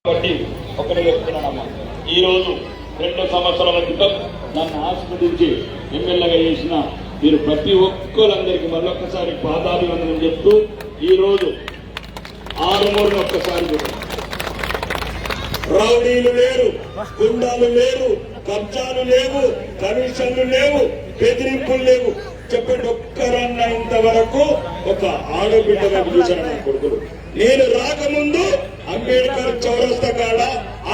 కాబట్టి ఒకటే చెప్తున్నానమ్మా, ఈ రోజు 2 సంవత్సరాల క్రితం నన్ను ఆస్వాదించి ఎమ్మెల్యేగా చేసిన మీరు ప్రతి ఒక్కరందరికీ మరొకసారి పాదాభివందనం చెప్తూ ఈ రోజు ఆరుమూరుని ఒక్కసారి రౌడీలు లేరు, గుండాలు లేరు, కబ్జాలు లేవు, కమిషన్లు లేవు, బెదిరింపులు లేవు. చెప్పండి, ఒక్కరన్నా ఇంతవరకు ఒక ఆడబిడ్డగా చూసిన నా కొడుకులు. నేను రాకముందు అంబేద్కర్ చౌరస్తా కాడ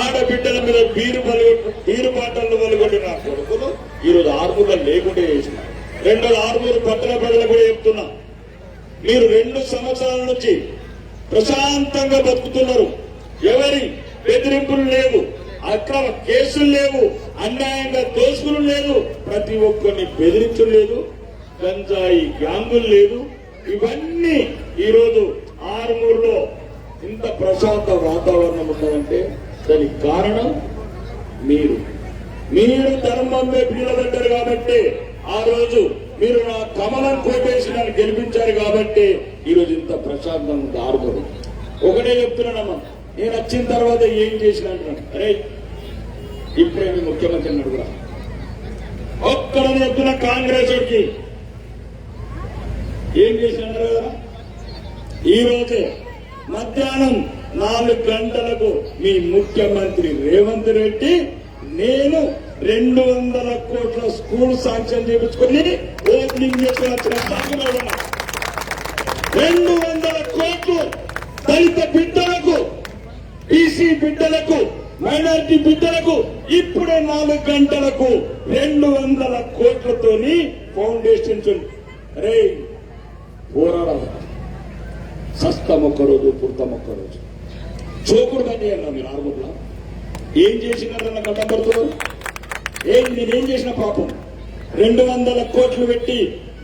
ఆడబిడ్డల మీద బీరు బాటలు వలుగొట్టి నా కొడుకులు ఈరోజు ఆరుమూరులో లేకుండా చేసిన. రెండోది ఆరుమూరు పట్టణ ప్రజలు కూడా చెప్తున్నా, మీరు 2 సంవత్సరాల నుంచి ప్రశాంతంగా బతుకుతున్నారు. ఎవరి బెదిరింపులు లేవు, అక్రమ కేసులు లేవు, అన్యాయంగా దోసుకులు లేదు, ప్రతి ఒక్కరిని బెదిరించులు లేదు, గంజాయి గ్యాంగులు లేదు. ఇవన్నీ ఈరోజు ఆరుమూరులో ఇంత ప్రశాంత వాతావరణం ఉన్నదంటే దానికి కారణం మీరు ధర్మం వైపు నిలబడ్డారు కాబట్టి, ఆ రోజు మీరు నా కమలం కోటేసి నన్ను గెలిపించారు కాబట్టి ఈరోజు ఇంత ప్రశాంతంగా ఆరుమూరు. ఒకటే చెప్తున్నానమ్మా, నేను వచ్చిన తర్వాత ఏం చేసిన అంటున్నాను. అరే ఇప్పుడే మీ ముఖ్యమంత్రి అడుగురా, ఒక్కడ చెప్తున్న కాంగ్రెస్ వాడికి ఏం చేసినారు కదా. ఈ రోజే మధ్యాహ్నం 4 గంటలకు మీ ముఖ్యమంత్రి రేవంత్ రెడ్డి నేను 200 కోట్ల స్కూల్ శాంక్షన్ చేయించుకొని ఓపెనింగ్ చేసుకుని వచ్చిన 200 కోట్లు దళిత బిడ్డలకు, బీసీ బిడ్డలకు, మైనారిటీ బిడ్డలకు ఇప్పుడే 4 గంటలకు 200 కోట్లతోని ఫౌండేషన్. అరే పోరాడాలి, సస్తం ఒక్కరోజు, పుర్తం ఒక్కరోజు. చోకుడు బండి అన్నా మీరు ఆరుమూరులో ఏం చేసినారన్న కట్టబడుతున్నారు. నేనేం చేసిన పాపం? 200 కోట్లు పెట్టి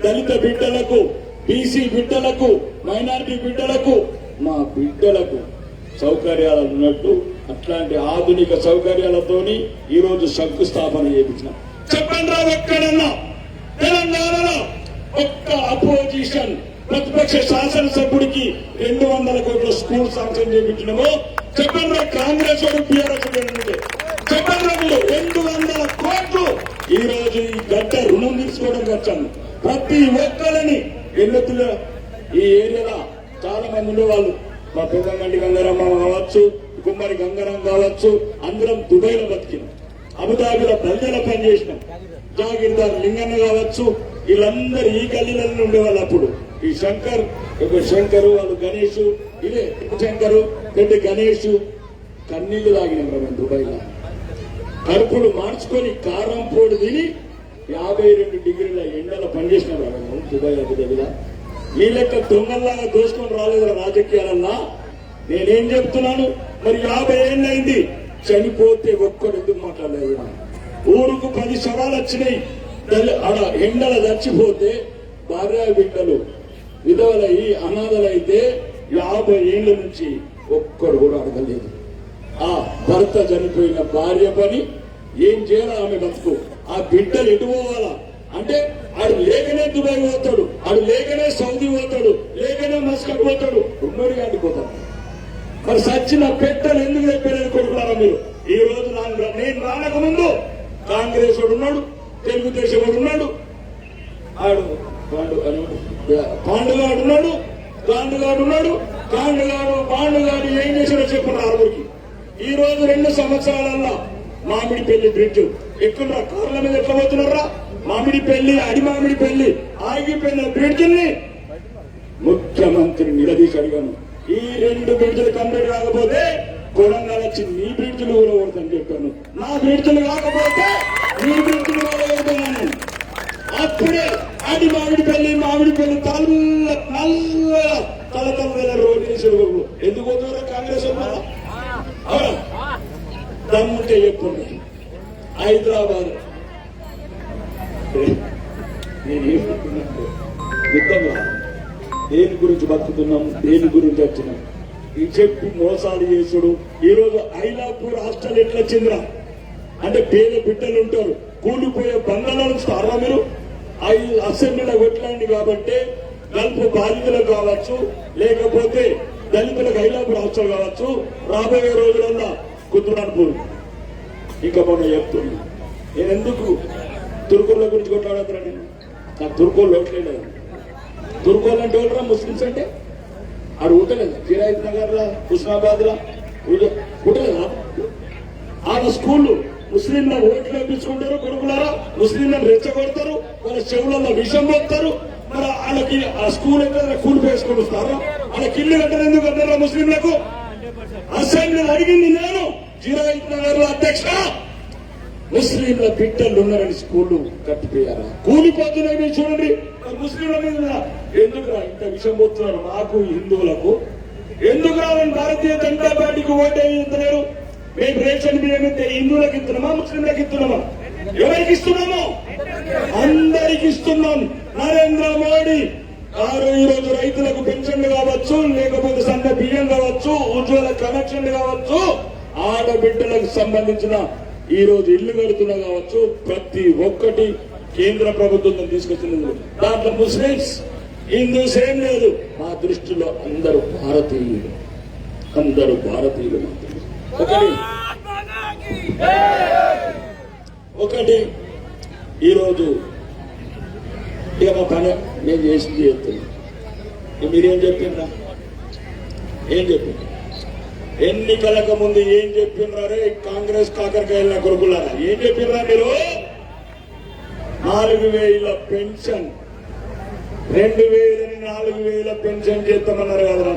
దళిత బిడ్డలకు, బీసీ బిడ్డలకు, మైనారిటీ బిడ్డలకు, మా బిడ్డలకు సౌకర్యాలు ఉన్నట్టు అట్లాంటి ఆధునిక సౌకర్యాలతోని ఈ రోజు శంకుస్థాపన చేయించిన. చెప్పండి రా, ఎక్కడన్నా తెలంగాణలో ఒక్క అపోజిషన్ ప్రతిపక్ష శాసనసభ్యుడికి 200 కోట్ల స్కూల్ శాంక్షన్ చేయించినమో చెప్పండి. కాంగ్రెస్ వాడు, టీఆర్ఎస్ చెప్పండి. మీరు 200 కోట్లు ఈ రోజు ఈ గడ్డ రుణం తీసుకోవడానికి వచ్చాను. ప్రతి ఒక్కరిని ఎన్నెత్తుల ఈ ఏరియాలో చాలా మంది ఉండేవాళ్ళు. మా పెద్దగండి గంగారామ కావచ్చు, కుమ్మరి గంగారాం కావచ్చు, అందరం దుబాయ్ లో బతికినాం, అబుదాబిలో బల్దెల పనిచేసినాం. జాగీర్దార్ లింగన్న కావచ్చు, వీళ్ళందరూ ఈ గల్లీలలో ఉండేవాళ్ళు. అప్పుడు ఈ శంకరు వాళ్ళు, గణేష్, ఇదే శంకరు, పెద్ద గణేష్ కన్నీళ్లు తాగినాం మేము దుబాయ్లో. కడుపులు మార్చుకొని కారం పొడి తిని 52 డిగ్రీల ఎండలో పనిచేసినాం మేము దుబాయ్, అబుదాబిలో. మీ లెక్క దొంగల్లాగా దోసుకొని రాలేదు రాజకీయాలన్నా. నేనేం చెప్తున్నాను, మరి 50 ఏళ్ళు అయింది, చనిపోతే ఒక్కడు ఎందుకు మాట్లాడలేదు? ఊరుకు 10 శవాలు వచ్చినాయి. ఆడ ఎండల చచ్చిపోతే భార్య బిడ్డలు విధవలయ్యి అనాథలైతే 50 ఏళ్ల నుంచి ఒక్కడు కూడా అడగలేదు. ఆ భర్త చనిపోయిన భార్య పని ఏం చేయాలి? ఆమె బతుకు. ఆ బిడ్డలు ఎటు పోవాలా అంటే ఆడు లేకనే దుబాయ్ పోతాడు, ఆడు లేకనే సౌదీ పోతాడు, లేకనే మస్కట్ పోతాడు, ఉమ్మడి ఆడిపోతాడు. మరి సచ్చిన పెట్టలు ఎందుకు చెప్పారని కొడుకున్నారా మీరు? ఈ రోజు నేను రానక ముందు కాంగ్రెస్ వాడు ఉన్నాడు, తెలుగుదేశం వాడు ఉన్నాడు, ఆడు పాండుగాడు ఉన్నాడు, గాండుగాడు ఉన్నాడు. పాండుగాడు ఏం చేశాడో చెప్పండి ఆరుగురికి. ఈ రోజు 2 సంవత్సరాలల్లో మామిడి పెళ్లి బ్రిడ్జ్ ఎక్కువ కార్ల మీద ఎట్లా పోతున్నారా? మామిడి పెళ్లి, అడి మామిడి పెళ్లి ఆగిపోయిన బ్రిడ్జిని ముఖ్యమంత్రి నిలదీసి అడిగాను. ఈ 2 బ్రిడ్జిలు కంప్లీట్ కాకపోతే కొడంగల్ వచ్చి నీ బ్రిడ్జిలు కూడా కొడతాను చెప్పాను. నా బ్రిడ్జిలు కాకపోతే నీ బ్రిడ్జిలు కూడా కొడుతున్నాను. అప్పుడే అడి మామిడి పెళ్లి తల రోడ్డు వేసారు. ఎందుకు పోతున్నారో కాంగ్రెస్ వాళ్ళు దమ్ముంటే చెప్పండి. హైదరాబాద్ యుద్ధంగా దేని గురించి బతుకుతున్నాం, దేని గురించి వచ్చినాం ఈ చెప్పి మోసాలు చేసుడు. ఈ రోజు ఐలాపూర్ హాస్టల్ ఎట్లా వచ్చిందిరా అంటే పేద బిడ్డలు ఉంటారు, కూలిపోయే బంగాళాలు స్తారా మీరు? అసెంబ్లీలో కొట్లాండి కాబట్టి గల్పు బాధితులు కావచ్చు, లేకపోతే దళితులకు హైలాపూర్ హాస్టల్ కావచ్చు, రాబోయే రోజులలో కుతురాన్పూర్. ఇంకా మొన్న చెప్తుంది, నేను ఎందుకు తుర్కోళ్ళ గురించి కొట్లాడతారా? నేను నాకు తుర్కోళ్ళు ఓట్లేదు. తుర్కోళ్ళు అంటే ఎవరురా? ముస్లిమ్స్ అంటే ఆడు ఊటలేదు. జిరాయిత్ నగర్ లా, హుస్నాబాద్ లా ఊటలేదా? ఆడ స్కూళ్ళు ముస్లింల ఓట్లు వేయించుకుంటారు. కొడుకులారా ముస్లింలను రెచ్చగొడతారు, వాళ్ళ చెవులలో విషం పోతారు. మరి వాళ్ళకి ఆ స్కూల్ అయితే కూలి వేసుకొని వస్తారా? వాళ్ళకి ఇల్లు కట్టరు ఎందుకు కట్టారా ముస్లింలకు? అసెంబ్లీలో అడిగింది నేను, జిరాయిత్ నగర్ లో అధ్యక్ష, ముస్లింల బిడ్డలు ఉన్నారని స్కూళ్లు కట్టిపోయారా? కూలిపోతున్నాయి మీరు చూడండి. ముస్లింల మీద ఎందుకురా ఇంత విషయం పోతున్నారు? మాకు హిందువులకు ఎందుకు రావాలని భారతీయ జనతా పార్టీకి ఓటేస్తున్నారు? మేము రేషన్ బియ్యం ఇస్తే హిందువులకు ఇస్తున్నామా, ముస్లింలకు ఇస్తున్నామా? ఎవరికి ఇస్తున్నాము? అందరికి ఇస్తున్నాం. నరేంద్ర మోడీ గారు ఈ రోజు రైతులకు పెన్షన్లు కావచ్చు, లేకపోతే సన్న బియ్యం కావచ్చు, ఉజ్వల కనెక్షన్లు కావచ్చు, ఆడబిడ్డలకు సంబంధించిన ఈ రోజు ఇల్లు కడుతున్నా కావచ్చు, ప్రతి ఒక్కటి కేంద్ర ప్రభుత్వం తీసుకొచ్చినది. దాంట్లో ముస్లింస్ హిందూస్ ఏం లేదు. మా దృష్టిలో అందరూ భారతీయులు, అందరూ భారతీయులు. ఒకటి ఈరోజు ఇక మా పని నేను చేసింది చెప్తున్నా. మీరేం చెప్పిండ్రా? ఏం చెప్పిండ్రు? ఎన్నికలకు ముందు ఏం చెప్పినారే కాంగ్రెస్ కాకరకాయల కొడుకులారా? ఏం చెప్పినరా మీరు? 4,000 పెన్షన్, 2,000 4,000 పెన్షన్ చేస్తామన్నారు కదరా?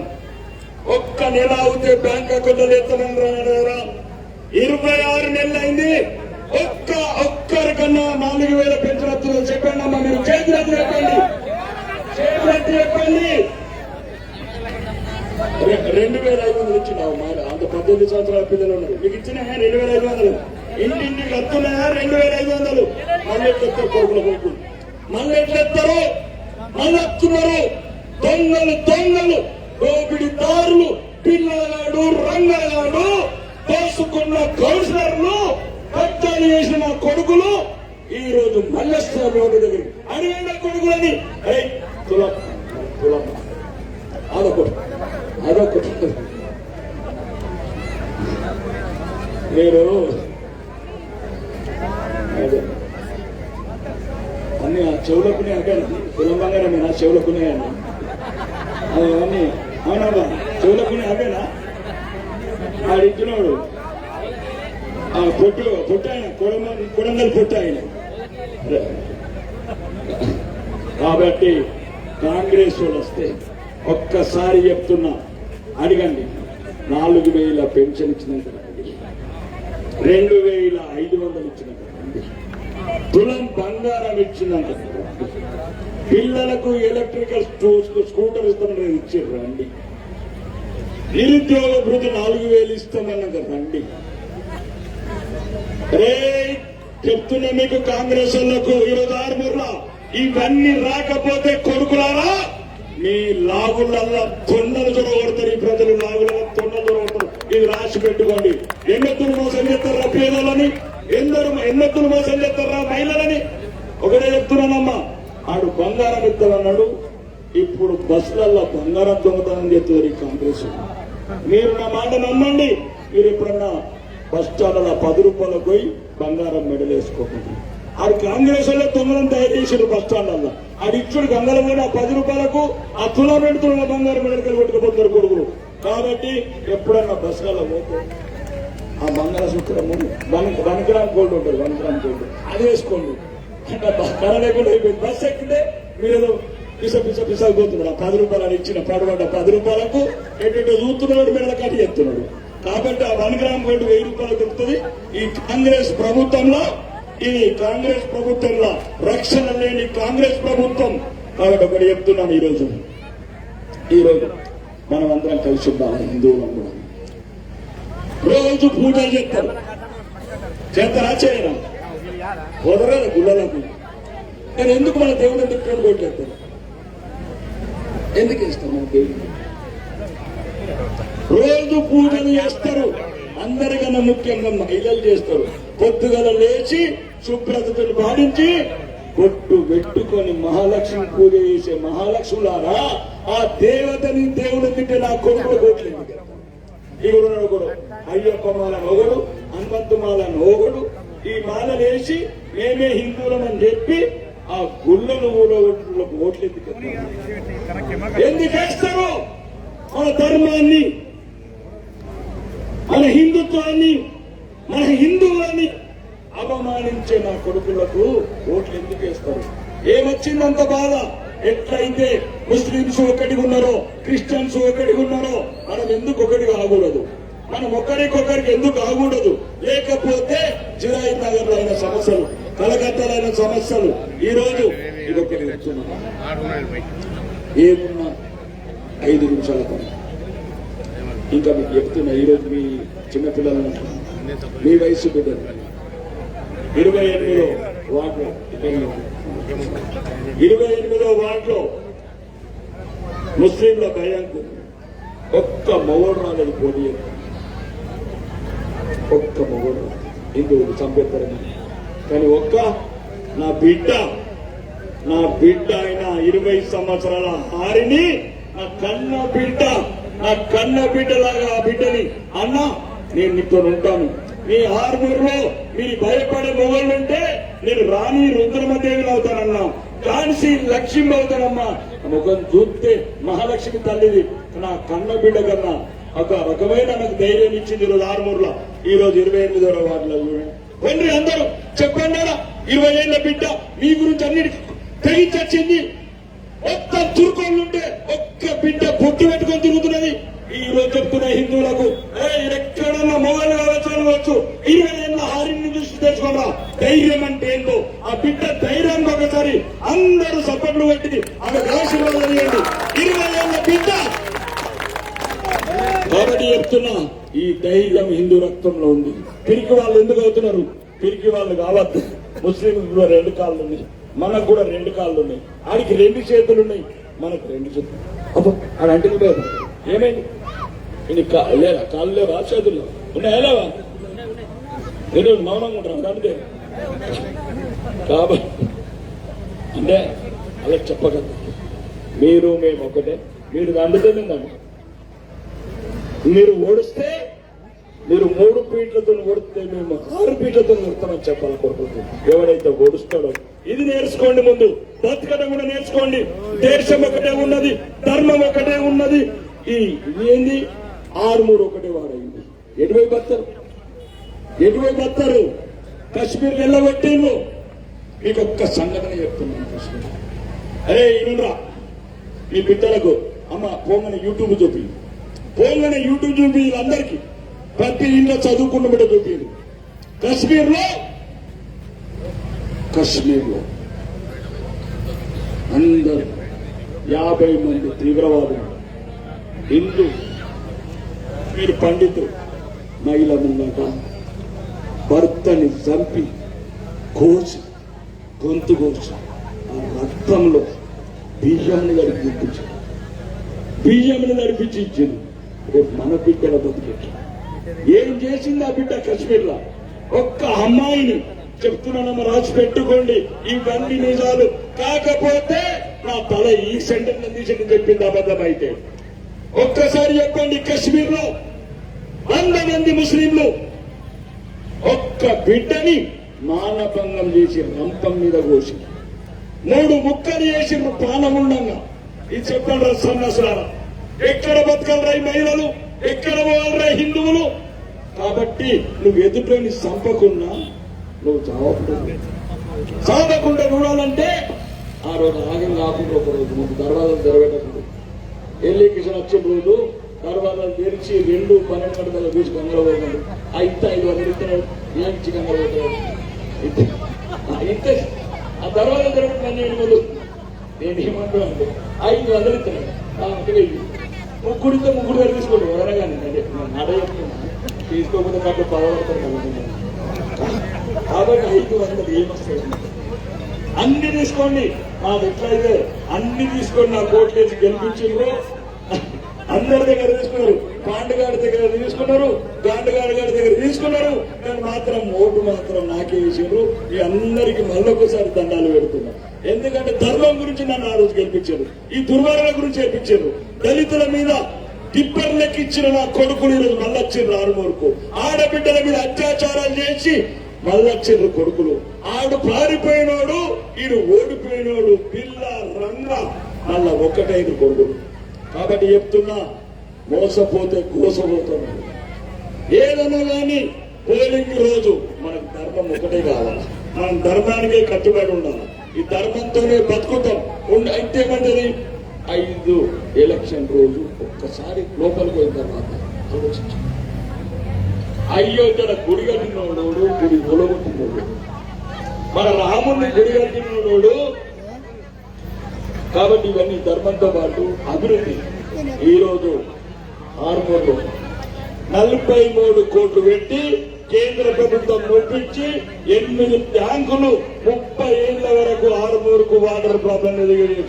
ఒక్క నెల అవుతే బ్యాంక్ అకౌంట్లో చేస్తామన్నారు కదా? 26 నెలలు అయింది. ఒక్కరికన్నా 4,000 పెన్షన్ వస్తుందో చెప్పండి అమ్మా. మీరు చేతులెత్తి చెప్పండి, చేతులెత్తి చెప్పండి. 2,500 ఇచ్చినావు. మరి అంత 18 సంవత్సరాల పిల్లలు ఉన్నారు, మీకు ఇచ్చినా 2,500. ఇంటింటికి వస్తున్నాయా 2,500? మళ్ళీ ఎట్లెత్తారు కొడుకుల కొడుకులు? మళ్ళీ ఎట్లెత్తారు? మళ్ళీ వస్తున్నారు దొంగలు, దోపిడీదారులు, పిల్లగాడు, రంగగాడు, దోసుకున్న కౌన్సిలర్లు, కబ్జాలు చేసిన కొడుకులు ఈ రోజు మల్లెస్తారు రోడ్డు దగ్గర. అడిగిన కొడుకులని తులం అదొకటి. మీరు అన్ని చెవులకునే అడ్డాను, కులంబంగానే నా చెవులకునే అన్ని అవన్నీ. అవునమ్మా, చెవులకునే అడ్డానా? ఆడిచ్చినాడు పొట్టు ఆయన, కొడంగల్ పొట్టు ఆయన. కాబట్టి కాంగ్రెస్ వాళ్ళు వస్తే ఒక్కసారి చెప్తున్నా, అడగండి. 4,000 పెన్షన్ ఇచ్చినాక, 2,500 ఇచ్చినాక, తులం బంగారం ఇచ్చినాక, పిల్లలకు ఎలక్ట్రికల్ స్కూటర్ ఇస్తామని ఇచ్చారు రండి. నిరుద్యోగ భృతి 4,000 ఇస్తామన్నాక రండి. రే చెప్తున్నా మీకు కాంగ్రెస్ వాళ్లకు ఈరోజు ఆర్మూర్లా ఇవన్నీ రాకపోతే కొడుకులారా మీ లాగులల్లా తొండలు చొరగొడతారు. ఈ ప్రజలు లాగులలో తొండలు చొరగొడతారు. ఇది రాసి పెట్టుకోండి. ఎన్నెత్తులు మోసం చేస్తారా పేదలని? ఎన్నెత్తులు మోసం చేస్తారా మహిళలని? ఒకటే చెప్తున్నానమ్మా, ఆడు బంగారం ఇస్తామన్నాడు, ఇప్పుడు బస్సులల్లో బంగారం దొంగతనం చేస్తారు ఈ కాంగ్రెస్. మీరు నా మాట నమ్మండి. మీరు ఎప్పుడన్నా బస్ స్టాండ్ల 10 రూపాయలకు పోయి బంగారం మెడల్ వేసుకోకండి. ఆడు కాంగ్రెస్ వల్ల తొందరం తయారు చేసాడు బస్ స్టాండ్లలో. ఆడు ఇచ్చుడు గంగల పోయిన 10 రూపాయలకు ఆ తులా పెడుతున్న బంగారం మెడలు పెట్టుకుపోతున్నారు కొడుకులు. కాబట్టి ఎప్పుడన్నా బస్సులలో పోతే ఆ మంగళసూత్రము 1 గ్రామ్ గోల్డ్ ఉంటుంది, 1 గ్రామ్ గోల్డ్ అది వేసుకోండి. అంటే ధర లేకుండా అయిపోయింది. బస్సు ఎక్కితే మీరేదో పిసపోతున్నాడు. 10 రూపాయలు ఇచ్చిన పడబడ్డ 10 రూపాయలకు ఎటు చూస్తున్నాడు, మెడల కట్టి చెప్తున్నాడు. కాబట్టి ఆ 1 గ్రామ్ గోల్డ్ 1000 రూపాయలు దొరుకుతుంది. ఈ కాంగ్రెస్ ప్రభుత్వంలో రక్షణ లేని కాంగ్రెస్ ప్రభుత్వం. కాబట్టి ఒకటి చెప్తున్నాను, ఈరోజు మనం అందరం కలిసి ఉండాలి. హిందువులం కూడా రోజు పూజలు చేస్తారా చేయరా? కుదరదు గుళ్ళలకు. కానీ ఎందుకు మన దేవుడు ఎందుకు కొట్టేస్తారు? ఎందుకు ఇస్తాం మన దేవుడు? రోజు పూజలు చేస్తారు. అందరికన్నా ముఖ్యంగా మహిళలు చేస్తారు. పొద్దుగల లేచి శుభ్రతను పాటించి బొట్టు పెట్టుకొని మహాలక్ష్మి పూజ చేసే మహాలక్ష్ములారా, ఆ దేవతని దేవుని తింటే నా కొడుకులు కోట్లేదు. ఇగురు కూడా అయ్యప్ప మాలను ఒకడు, హనుమంతు మాలను ఒకడు, ఈ మాలను వేసి మేమే హిందువులమని చెప్పి ఆ గుళ్ళను ఓట్లు ఎందుకు వేస్తారు? మన ధర్మాన్ని, మన హిందుత్వాన్ని, మన హిందువులని అవమానించే నా కొడుకులకు ఓట్లు ఎందుకు వేస్తారు? ఏమొచ్చిందంత బాధ? ఎట్లయితే ముస్లింస్ ఒకటిగా ఉన్నారో, క్రిస్టియన్స్ ఒకటిగా ఉన్నారో మనం ఎందుకు ఒకటి కాకూడదు? మనం ఒకరికొకరికి ఎందుకు కాకూడదు? లేకపోతే జిరాయి నగర్ లో అయిన సమస్యలు, కలకత్తాలో అయిన సమస్యలు ఈ రోజు ఇదొకటి ఏమున్నా 5 నిమిషాల పని. ఇంకా మీకు చెప్తున్నా, ఈరోజు మీ చిన్నపిల్లలను, మీ వయసు బిడ్డలు 28వ వార్డులో 28వ వార్డులో ముస్లింల భయంకు ఒక్క మొగోడు రాలేదు. పోటీ ఒక్క మొగోడు హిందువులు చంపేస్తారని, కానీ ఒక్క నా బిడ్డ అయిన 20 సంవత్సరాల హారిని నా కన్న బిడ్డలాగా ఆ బిడ్డని అన్నా నేను నీతో ఉంటాను. మీ ఆర్మూరులో మీరు భయపడే మొగళ్ళుంటే నేను రాణి రుద్రమదేవిని అవుతానన్నా, ఝాన్సీ లక్ష్మి అవుతానమ్మా. ముఖం చూస్తే మహాలక్ష్మి తల్లిది. నా కన్న బిడ్డ కన్నా ఒక రకమైన నాకు ధైర్యం ఇచ్చింది ఈరోజు ఆర్మూరులో. ఈ రోజు 28వ వార్డులో చూడండి. తండ్రి అందరూ చెప్పండి, 20 ఏళ్ల బిడ్డ మీ గురించి అన్నిటి తెగించొచ్చింది. మొత్తం తురుకోళ్ళుంటే ఒక్క బిడ్డ పొట్టు పెట్టుకొని తిరుగుతున్నది. ఈ రోజు చెప్తున్న హిందువులకు, ఎక్కడన్నా మొగలు కావచ్చు 20 ఏళ్ళ హారిని దృష్టి తెచ్చుకోరా. ధైర్యం అంటే ఏంటో ఆ బిడ్డ ధైర్యానికి ఒకసారి అందరూ సపోర్ట్లు పెట్టి ఆమెకు ఆశీర్వాదం చేయండి. 20 ఏళ్ళ బిడ్డ కాబట్టి చెప్తున్నా, ఈ ధైర్యం హిందూ రక్తంలో ఉంది. పిరికి వాళ్ళు ఎందుకు అవుతున్నారు? పిరికి వాళ్ళు కావద్దు. ముస్లింలకు కూడా 2 కాళ్ళు ఉన్నాయి, మనకు కూడా 2 కాళ్ళు ఉన్నాయి. ఆడికి 2 చేతులు ఉన్నాయి, మనకు 2 చేతులు. అబ్బో ఆడ అంటే లేదు, ఏమైంది? లేదా కాళ్ళు లేవా? చేతుల్లో ఉన్నాయా? లేవా? నేను మౌనంగా ఉంటాను అంటే కాబట్టి అంటే అలా చెప్పగలరు. మీరు మేము ఒకటే. మీరు దండితే నేను మీరు ఓడిస్తే, మీరు 3 పీట్లతో ఓడితే మేము 6 పీట్లతో కొడతామని చెప్పాలి కొడుకు. ఎవడైతే ఓడుస్తాడో ఇది నేర్చుకోండి. ముందు బతకడం కూడా నేర్చుకోండి. దేశం ఒకటే ఉన్నది, ధర్మం ఒకటే ఉన్నది. ఇది ఏంది? ఆర్మూరు ఒకటే వారైంది. ఎటువైపు వస్తారు? కశ్మీర్ వెళ్ళబట్టిండ్రు. మీకు ఒక్క సంఘటన చెప్తున్నాను. కశ్మీర్ అరే ఇనురా, మీ బిడ్డలకు అమ్మ పోంగనే యూట్యూబ్ చూపి వీళ్ళందరికీ ప్రతి ఇంట్లో చదువుకున్న బిడ్డ చూపింది. కశ్మీర్లో అందరూ 50 మంది తీవ్రవాదులు, హిందూ మీరు పండితులు, మహిళ ముంగట భర్తని చంపి గొంతు కోసి ఆ రక్తంలో బియ్యంని నడిపించి ఇచ్చింది. రేపు మన బిడ్డల బతికెట్లా? ఏం చేసింది ఆ బిడ్డ కశ్మీర్లో? ఒక్క అమ్మాయిని చెప్తున్నానమ్మ, రాసి పెట్టుకోండి. ఇవన్నీ నిజాలు. కాకపోతే నా తల ఈ సెంటర్ తీసి చెప్పింది అబద్ధం అయితే. ఒక్కసారి చెప్పండి, కశ్మీర్లో 100 మంది ముస్లింలు ఒక్క బిడ్డని మానభంగం చేసి రంపం మీద కోసి 3 ముక్కలు చేసి ప్రాణముండంగా. ఇది చెప్పండి రా సన్నాసులారా. ఎక్కడ బతకలరా ఈ మహిళలు? ఎక్కడ పోవాలరా హిందువులు? కాబట్టి నువ్వు ఎదుటోని చంపకున్నా నువ్వు చావకుండా చూడాలంటే ఆ రోజు ఆగం కాకుండా ఒక రోజు ముందు దర్వాజాలు తెరవేటప్పుడు ఎల్లి కిషన్ వచ్చిన రోజు దర్వాజాలు తెరిచి 2 12 గంటల తీసి గంగలో పోతాడు. ఆ 500 ఇస్తున్నాడు, ఏమిచ్చి గంగలో పోతాడు. ఇంతే ఆ దర్వాజాలు తెరవడం నేను ఏమంటా అంటే 500 ఇస్తున్నాడు. ముగ్గురితో గారు తీసుకోండి ఎవరైనా కానీ. అంటే మాట చెప్తున్నా, తీసుకోకపోతే కట్టు పదవడతారు కదా. కాబట్టి 500 ఏమొస్తాయి? అన్ని తీసుకోండి. మాది ఎట్లయితే అన్ని తీసుకొని నా కోట్లేసి గెలిపించిండ్రు. అందరి దగ్గర తీసుకున్నారు, పాండుగాడి దగ్గర తీసుకున్నారు, గాండుగాడి గారి దగ్గర తీసుకున్నారు, కానీ మాత్రం ఓటు మాత్రం నాకే వేసారు. ఈ అందరికి మళ్ళొకసారి దండాలు పెడుతున్నారు. ఎందుకంటే ధర్మం గురించి నన్ను ఆ రోజు గెలిపించారు, ఈ దుర్మార్గుల గురించి గెలిపించారు. దళితుల మీద టిప్పర్లెక్కిచ్చిన నా కొడుకులు ఈరోజు మళ్ళొచ్చిండ్రు ఆరుమూరుకు. ఆడబిడ్డల మీద అత్యాచారాలు చేసి మళ్ళొచ్చిండ్రు కొడుకులు. ఆడు పారిపోయినోడు, ఈడు ఓడిపోయినోడు, పిల్ల రంగ మళ్ళా ఒక్కటైన కొడుకులు. కాబట్టి చెప్తున్నా, మోసపోతే కోసపోతున్నాడు. ఏదన్నా కానీ పోలింగ్ రోజు మనకు ధర్మం ఒకటే కావాలి, మనం ధర్మానికే కట్టుబడి ఉండాలి. ఈ ధర్మంతోనే బతుకుతాం. ఇంతేమంటది 5 ఎలక్షన్ రోజు ఒక్కసారి లోపలికి పోయిన తర్వాత ఆలోచించు. అయ్యో ఇక్కడ గుడి కట్టినోడు, గుడి ఒలగొట్టినోడు, మన రాముడిని గుడి కట్టినోడు. కాబట్టి ఇవన్నీ ధర్మంతో పాటు అభివృద్ధి. ఈరోజు ఆరుమూరులో 43 కోట్లు పెట్టి కేంద్ర ప్రభుత్వం ఒప్పించి 8 ట్యాంకులు 30 ఏళ్ల వరకు ఆరుమూరుకు వాటర్ ప్రాబ్లం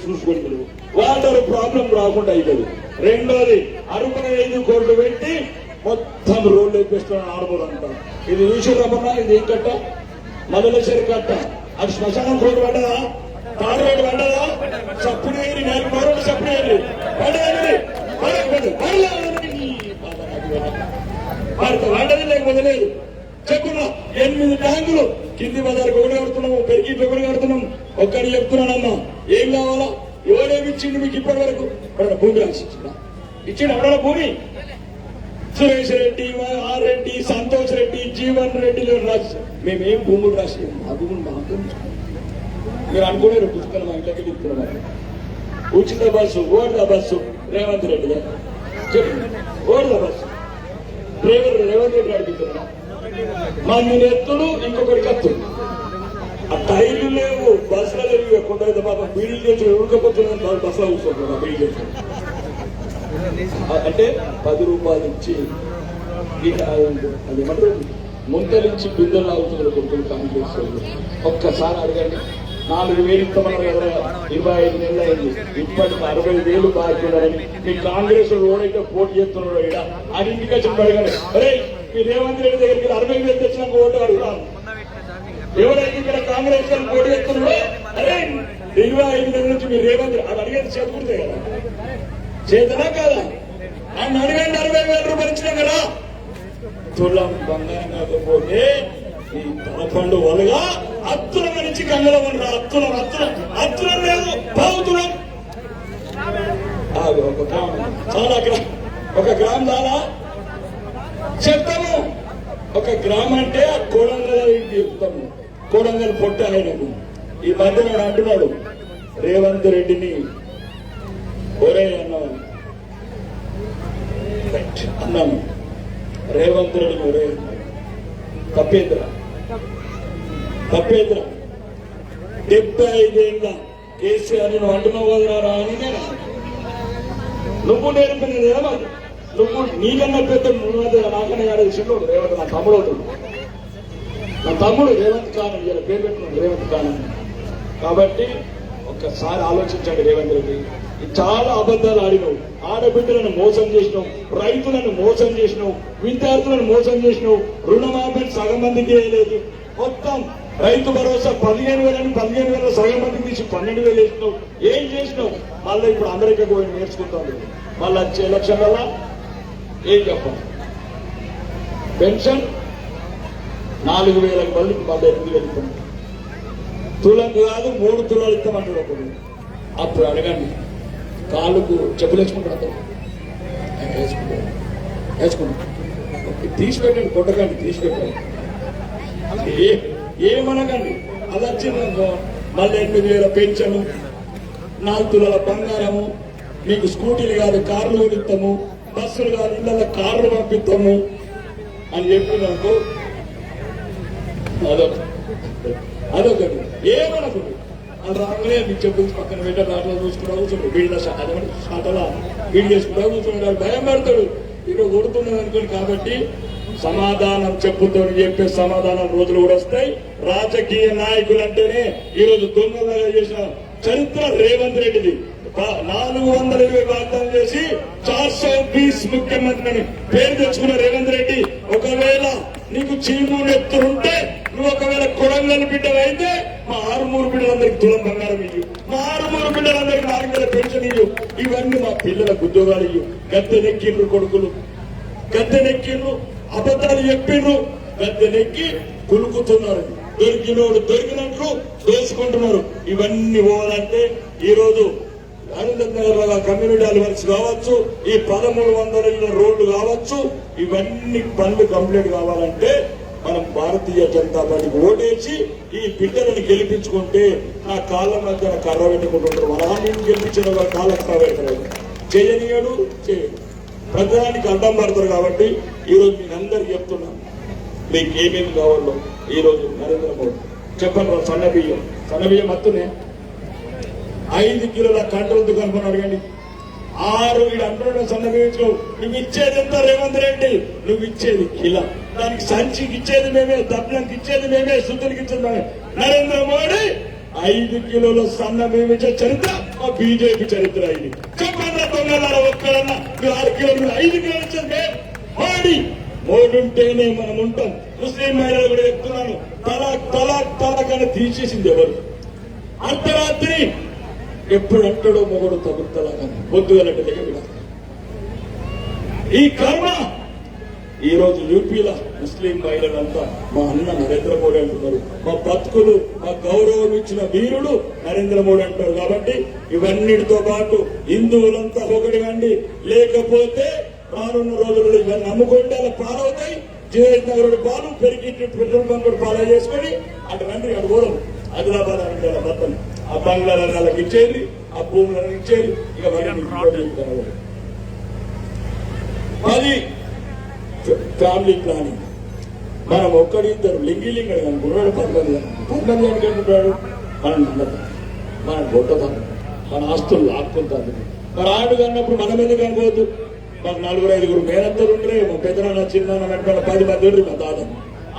చూసుకుంటారు. వాటర్ ప్రాబ్లం రాకుండా అవుతుంది. రెండోది 65 కోట్లు పెట్టి మొత్తం రోడ్లు వేపిస్తున్నాను ఆరుమూరు అంతా. ఇది ఈశ్వరమన్నా, ఇది ఏం కట్ట, మదలేశ్వరి కట్ట. అది శ్మశానం రోడ్డు పడ్డదా, తాడు రోడ్డు పడ్డదా, సప్పుడేరి 4 రోడ్డు సప్పుడేరి పడేది పడది లేకపోతే లేదు. చెప్పున్నా 8 ట్యాంకులు కింది బజార్కి ఒకటి కడుతున్నాము, పెరిగి ఒకటి కడుతున్నాం. ఒక్కడి చెప్తున్నానమ్మా, ఏం కావాలా, ఎవరేమి ఇచ్చిండు మీకు ఇప్పటి వరకు? భూమి రాసి ఇచ్చిందా? ఇచ్చిండు ఎవడ భూమి? సురేష్ రెడ్డి, ఆర్ రెడ్డి, సంతోష్ రెడ్డి, జీవన్ రెడ్డి రాసి మేమేం భూములు రాసి ఆ భూములు మాకు మీరు అనుకునే పుస్తకాలు మా ఇంట్లోకి ఇస్తున్నారు. ఉచిత బస్సు, ఓడిద బస్సు రేవంత్ రెడ్డి గారు చెప్పండి. ఓడిద బస్సు డ్రైవర్ రేవంత్ రెడ్డి అడుగుతున్నా. మంది ఎత్తులు, ఇంకొకటి కత్తులు. ఆ టైర్లు లేవు, బస్సులు లేవు. కొంత పాప బీడీలు చేసి ఉడకపోతున్నాను, బస్సులో కూర్చోకుండా బీడీ చేసి అంటే 10 రూపాయలు ఇచ్చి అది ఏమంటారు, ముంతలించి బిందెలు అవుతున్నారు కొడుకులు కాంగ్రెస్. ఒక్కసారి అడగండి, 4,000 ఇస్తామన్నారు కదా, 25 నెలలు అయింది, ఇప్పటికి 60,000 బాకీ ఉన్నారని. మీ కాంగ్రెస్ ఓడైతే పోటీ చేస్తున్నాడు ఇక్కడ అని ఇంటికి చెప్పి అడగండి. అరే మీ రేవంత్ రెడ్డి దగ్గరికి 60,000 తెచ్చినాక ఓటు అడుగుతాను. ఎవరైతే ఇక్కడ కాంగ్రెస్ పోటీ చేస్తున్నాడో, అరే 25 నెలల నుంచి మీరు రేవంత్ అది అడిగేది చేతుకుంటే కదా, చేతనా కాదా? ఆయన అడగండి. 60,000 రూపాయలు ఇచ్చినా కదా. తులం బంగారం కాకపోతే ఈ తలపండు వలగా అత్తులం నుంచి గంగలో ఉండరా, అత్తులం అత్తులం అత్తులం లేదు, బాగుతున్నాం. చాలా ఒక గ్రామం చాలా చెప్తాము. ఒక గ్రామం అంటే ఆ కోడంగల్ చెప్తాము. కోడంగల్ పొట్ట ఆయనకు ఈ మధ్యన అంటున్నాడు రేవంత్ రెడ్డిని ఒరే అన్నాను. అన్నాను రేవంత్ రెడ్డిని ఒరే తప్పేంద్ర 75 ఏళ్ళ కేసీఆర్ నువ్వు అంటున్నావు కదరా అని నేను, నువ్వు నేర్పినదేనా మరి? నువ్వు నీకన్నా పెద్ద నాకన్నా కాడ విషయంలో రేవంత్ నా తమ్ముడు అవుతుంది. నా తమ్ముడు రేవంత్ ఖాన్ ఇలా పేరు పెట్టుకున్నాడు రేవంత్ ఖాన్. కాబట్టి ఒక్కసారి ఆలోచించండి. రేవంత్ రెడ్డి చాలా అబద్ధాలు ఆడినావు, ఆడబిడ్డలను మోసం చేసినావు, రైతులను మోసం చేసినావు, విద్యార్థులను మోసం చేసినావు, రుణమాఫీని సగం మందికి వేయలేదు. మొత్తం రైతు భరోసా 15,000 సగం మందికి తీసి 12,000 వేసినావు. ఏం చేసినావు? మళ్ళీ ఇప్పుడు అమెరికా పోయి నేర్చుకుంటాను. మళ్ళీ వచ్చే ఎలక్షన్ వల్ల ఏం చెప్పాలి? పెన్షన్ 4,000 మందికి మళ్ళీ 8,000 ఇస్తాం. తులం కాదు 3 తులాలు ఇస్తామంటాడు ఒకడు. అప్పుడు అడగండి, కాళ్ళకు చెప్పులు వేసుకుంటాడు, వేసుకుంటాడు. తీసి పెట్టండి, కొట్టకండి, తీసి పెట్టండి, ఏమనకండి. అది వచ్చిందనుకో మళ్ళీ 8,000 పెన్షన్, 4 తులాల బంగారము, మీకు స్కూటీలు కాదు కార్లు కొనిస్తాము, బస్సులు కాదు ఇళ్ళ కార్లు పంపిస్తాము అని చెప్పిననుకో అదొకటి. ఏమనకు అది రాగానే మీకు చెప్పు పక్కన పెట్టారు, అట్లా చూసుకుంటా కూర్చుంటాడు. వీళ్ళ అటలా వీళ్ళు చేసుకుంటా కూర్చుంటాడు, భయం పడతాడు ఇక్కడ కొడుతున్నది అనుకోని. కాబట్టి సమాధానం చెప్పుతో చెప్పే సమాధానం రోజులు కూడా వస్తాయి. రాజకీయ నాయకులు అంటేనే ఈరోజు దొంగలుగా చేసిన చరిత్ర రేవంత్ రెడ్డిది. 420 వాగ్దానం చేసి 420 ముఖ్యమంత్రిని పేరు తెచ్చుకున్న రేవంత్ రెడ్డి, ఒకవేళ నీకు చీము నెత్తురుంటే నువ్వు ఒకవేళ కొడంగల్ బిడ్డవైతే మా 6 బిడ్డలందరికీ తులం బంగారం ఇయ్యు, మా 6 బిడ్డలందరికీ 4000 పెన్షన్ ఇయ్యు, ఇవన్నీ మా పిల్లలకు ఉద్యోగాలు ఇయ్యు. గద్దెనెక్కిండ్రు కొడుకులు, గద్దెనెక్కిండ్రు, అబద్ధాలు చెప్పిండ్రు, గద్దెనెక్కి కులుకుతున్నారు. దొరికినోడు దొరికినట్లు దోచుకుంటున్నారు. ఇవన్నీ పోవాలంటే ఈ రోజు Anand Nagar community hall works కావచ్చు, ఈ 1300 రోడ్లు కావచ్చు, ఇవన్నీ పనులు కంప్లీట్ కావాలంటే మనం భారతీయ జనతా పార్టీకి ఓటేసి ఈ బిడ్డలను గెలిపించుకుంటే నా కాళ్ళ మధ్య కర్ర పెట్టుకుంటుంటారు. వాళ్ళని గెలిపించిన వాళ్ళ కాళ్ళ కర్ర పెడతారు, చేయనీయడు చేయడు, ప్రధానికి అడ్డం పడతారు. కాబట్టి ఈ రోజు నేను అందరికి చెప్తున్నాను, మీకు ఏమేమి కావాలో ఈ రోజు నరేంద్ర మోడీ చెప్పండి. సన్నబియ్యం మత్తునే 5 కిలోల కంట్రోల్ దుకాణం అడగండి. 6 అంటున్నాడు సన్నబియ్యం. నువ్వు ఇచ్చేది ఎంత రేవంత్ రెడ్డి? నువ్వు ఇచ్చేది కిలో, దానికి సంచికి ఇచ్చేది మేమే, దబ్బలకు ఇచ్చేది మేమే, శుద్ధులకి ఇచ్చేది మేమే. నరేంద్ర మోడీ 5 కిలోల సన్న బియ్యం ఇచ్చే చరిత్ర మా బీజేపీ చరిత్ర. ఇది చెప్పండి దొంగల ఒక్కడన్నా 6 కిలోలు 5 కిలోలు ఇచ్చేది మోడీ. మోడీ ఉంటేనే మనం ఉంటాం. ముస్లిం మహిళలు కూడా చెప్తున్నాను, తలాక్ అని తీసేసింది ఎవరు? అర్ధరాత్రి ఎప్పుడు అంటాడో మొగడు తగులుతలాగా పొద్దుగలంటే విడ. ఈ కర్మ ఈ రోజు యూపీలో ముస్లిం మహిళలంతా మా అన్న నరేంద్ర మోడీ అంటున్నారు. మా బతుకులు, మా గౌరవం ఇచ్చిన వీరుడు నరేంద్ర మోడీ అంటారు. కాబట్టి ఇవన్నిటితో పాటు హిందువులంతా ఒకటి కండి, లేకపోతే రానున్న రోజుల్లో ఇవన్నీ నమ్ముకుంటే అలా పాలవుతాయి. జయహర్ నగర్ పాలు పెరిగి పెట్రోల్ బంక్ పాలు చేసుకొని అటు రండి, అటు పోదాం. ఆదిలాబాద్ అంటే మొత్తం ఆ బంగ్లాలను వాళ్ళకి ఇచ్చేది, ఆ భూములను ఇచ్చేది. ఇక 10 ఫ్యామిలీ ప్లానింగ్. మనం ఒక్కడిద్దరు లింగిలింగ అనుకున్నాడు, 10 మంది అనుకుంటున్నాడు. మనం మన గొట్టతాం, మన ఆస్తులు లాక్కుంటారు. మరి ఆడు కన్నప్పుడు మనం ఎందుకు అనుకోవద్దు? మాకు 4-5 మేనత్తలు ఉంటే, మా పెద్దనాన్న చిన్న 10 మంది ఉండ్రి. మా తాత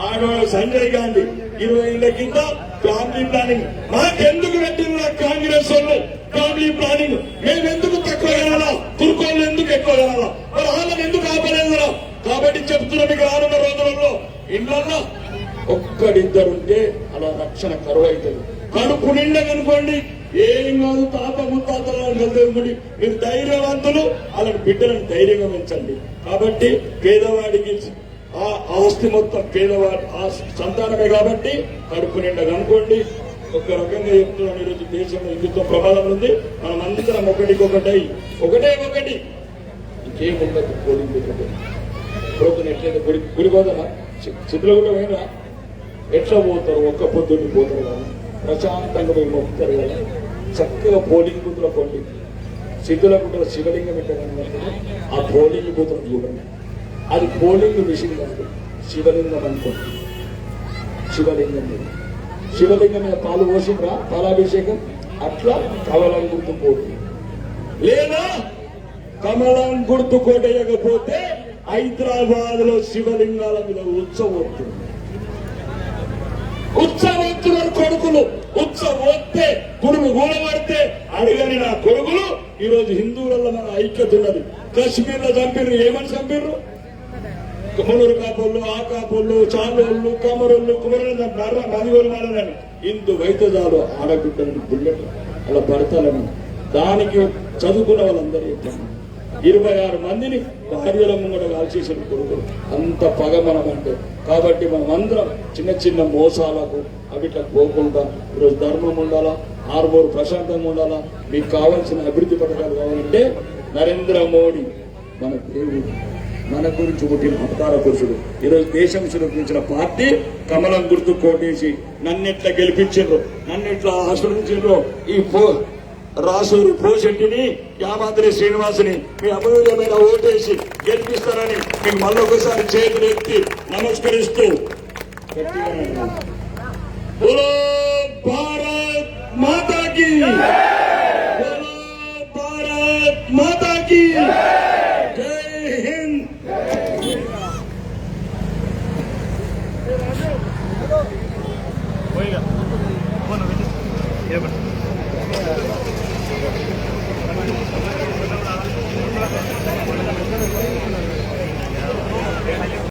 ఆడవాళ్ళు సంజయ్ గాంధీ 20 ఏళ్ల కింద ఫ్యామిలీ ప్లానింగ్ మాకెందుకు పెట్టిన కాంగ్రెస్ వాళ్ళు ఫ్యామిలీ ప్లానింగ్? మేము ఎందుకు తక్కువ కనాలా? తుర్కోళ్ళు ఎందుకు ఎక్కువ కనాలా? మరి వాళ్ళని ఎందుకు ఆపలేదురా? కాబట్టి చెప్తున్నా, మీకు రానున్న రోజులలో ఇళ్లలో ఒక్కడిద్దరుంటే అలా రక్షణ కరువు అవుతుంది. కడుపు నిండగనుకోండి, ఏం కాదు, తాత ముత్తాతలు మీరు ధైర్యవంతులు, అలాంటి బిడ్డలను ధైర్యంగా పెంచండి. కాబట్టి పేదవాడికి ఆ ఆస్తి మొత్తం పేదవాడి సంతానమే. కాబట్టి కడుపు నిండగా అనుకోండి. ఒక రకంగా చెప్తున్నాను, ఈరోజు దేశంలో హిందుత్వ ప్రమాదం ఉంది. మనం అందరం ఒకటే ఇంకేముండదు. పోలింగ్ రోజున ఎట్లయితే గుడి పోతారా? చిత్రగుడ పోయినా ఎట్లా పోతారు? ఒక్క పొద్దున్న పోతారు కదా, ప్రశాంతంగా పోయి మొక్కుతారు కదా. చక్కగా పోలింగ్ బూత్లో పోండి. సిద్ధులకుంట శివలింగం పెట్టాలని ఆ పోలింగ్ బూత్ చూడండి. అది పోలింగ్ మిషన్ కాదు, శివలింగం అనుకోండి. శివలింగం మీద పాలు పోసిండ్రా, పాలాభిషేకం. అట్లా కమలం గుర్తు పోటీ, లేదా కమలం గుర్తు కోటేయకపోతే హైదరాబాద్ లో శివలింగాల మీద ఉత్సవోత్తులు కొడుకులు ఉత్సవోత్తే గురువు గూడబడితే అడిగని నా కొడుకులు. ఈ రోజు హిందువులలో మన ఐక్యత ఉన్నది. కశ్మీర్ లో చంపిర్రు, ఏమని చంపిర్రు? మునురు కాపుళ్ళు, ఆ కాపుళ్ళు, చాలోళ్ళు, కమరోళ్ళు, కుమరులు, మదిగోలు మాలని ఇందు వైద్యజాలు ఆడబిడ్డలను బుల్లెట్ అలా పడతాలని దానికి చదువుకున్న వాళ్ళందరూ చెప్పాను. 26 మందిని భార్యల ముంగట కాల్చేసిన కొడుకులు. అంత పగ మనం అంటే. కాబట్టి మనం అందరం చిన్న మోసాలకు అవిట్లా పోకుండా ఈరోజు ధర్మం ఉండాలా, ఆర్మూరు ప్రశాంతంగా ఉండాలా. మీకు కావాల్సిన అభివృద్ధి పథకాలు కావాలంటే నరేంద్ర మోడీ మన దేవుడు, మన గురించి పుట్టిన అవతార పురుషుడు. ఈరోజు దేశం సురక్షించిన పార్టీ కమలం గుర్తు కోటేసి నన్నెట్లా గెలిపించారు, నన్నెట్లా ఆశ్రయించారు. ఈ రాసూరు పోషెట్టిని, యామాద్రి శ్రీనివాసుని మీ అమూల్యమైన ఓటేసి గెలిపిస్తారని మీకు మళ్ళొకసారి చేతులు ఎత్తి నమస్కరిస్తూ భారత్ మాతాకి, భారత్ మాతాకి జై హింద్.